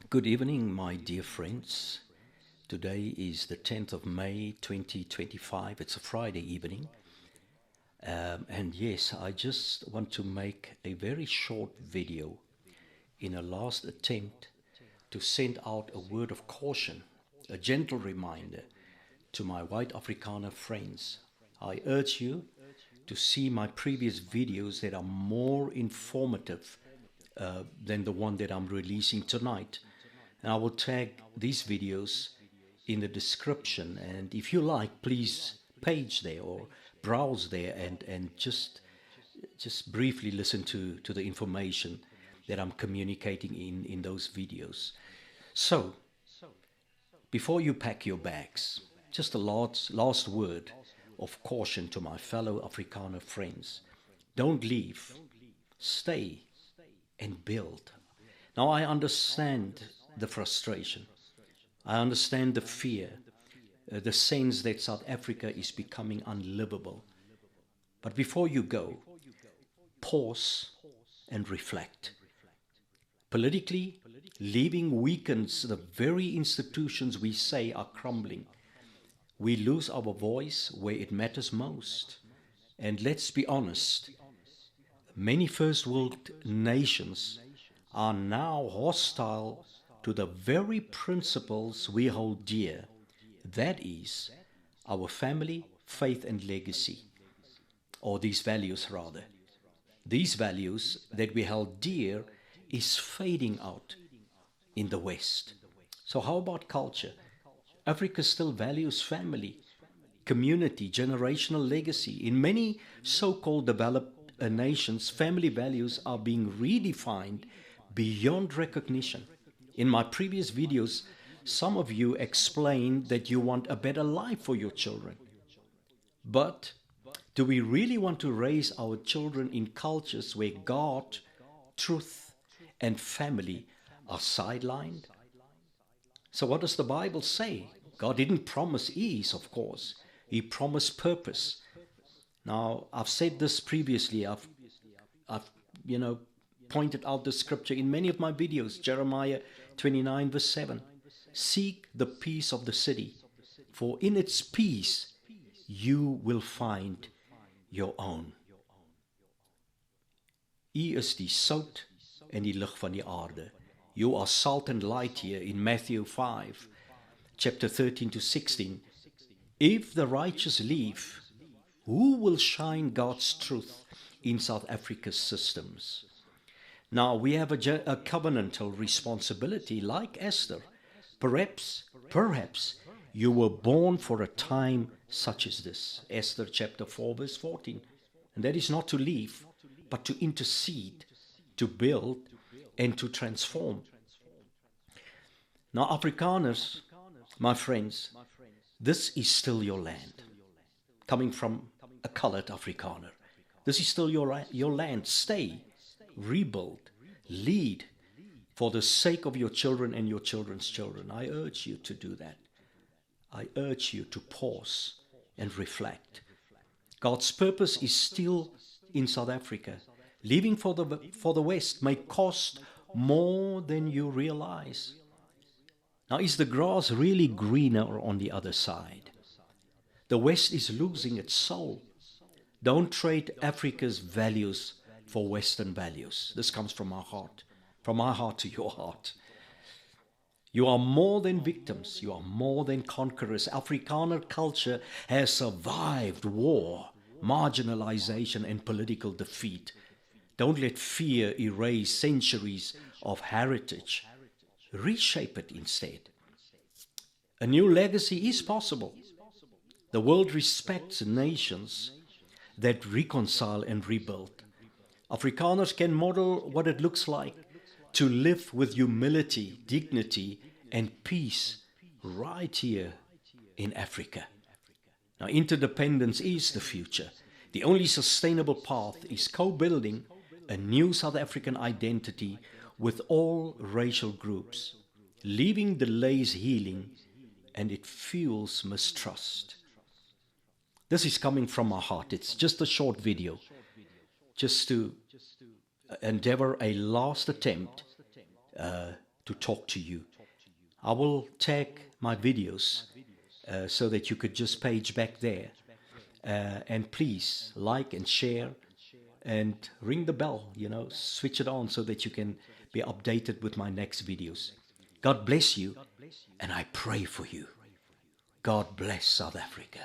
Good evening, my dear friends. Today is the 10th of May 2025. It's a Friday evening. And yes, I just want to make a very short video in a last attempt to send out a word of caution, a gentle reminder to my white Afrikaner friends. I urge you to see my previous videos that are more informative than the one that I'm releasing tonight. And I will tag these videos in the description. And if you like, please page there or browse there and just briefly listen to the information that I'm communicating in those videos. So, before you pack your bags, just a last word of caution to my fellow Afrikaner friends. Don't leave. Stay and build. Now, I understand the frustration. I understand the fear, the sense that South Africa is becoming unlivable. But before you go, pause and reflect. Politically, leaving weakens the very institutions we say are crumbling. We lose our voice where it matters most. And let's be honest, many first world nations are now hostile to the very principles we hold dear. That is, our family, faith and legacy. Or these values rather. These values that we held dear is fading out in the West. So how about culture? Africa still values family, community, generational legacy. In many so-called developed nations, family values are being redefined beyond recognition. In my previous videos, some of you explained that you want a better life for your children. But do we really want to raise our children in cultures where God, truth, and family are sidelined? So what does the Bible say? God didn't promise ease, of course. He promised purpose. Now, I've said this previously. I've pointed out the scripture in many of my videos. Jeremiah 29 verse 7. Seek the peace of the city, for in its peace you will find your own. U is die sout en die lig van die aarde. You are salt and light here in Matthew 5, chapter 13 to 16. If the righteous leave, who will shine God's truth in South Africa's systems? Now, we have a covenantal responsibility like Esther. Perhaps you were born for a time such as this. Esther chapter 4 verse 14. And that is not to leave, but to intercede, to build, and to transform. Now, Afrikaners, my friends, this is still your land. Coming from a colored Afrikaner. This is still your land. Stay, rebuild, lead for the sake of your children and your children's children. I urge you to do that. I urge you to pause and reflect. God's purpose is still in South Africa. Leaving for the West may cost more than you realize. Now, is the grass really greener on the other side? The West is losing its soul. Don't trade Africa's values for Western values. This comes from my heart to your heart. You are more than victims. You are more than conquerors. Afrikaner culture has survived war, marginalization, and political defeat. Don't let fear erase centuries of heritage. Reshape it instead. A new legacy is possible. The world respects nations that reconcile and rebuild. Afrikaners can model what it looks like to live with humility, dignity, and peace right here in Africa. Now, interdependence is the future. The only sustainable path is co-building a new South African identity with all racial groups. Leaving delays healing, and it fuels mistrust. This is coming from my heart. It's just a short video, just to endeavor a last attempt to talk to you. I will tag my videos so that you could just page back there. And please like and share and ring the bell, switch it on so that you can be updated with my next videos. God bless you, and I pray for you. God bless South Africa.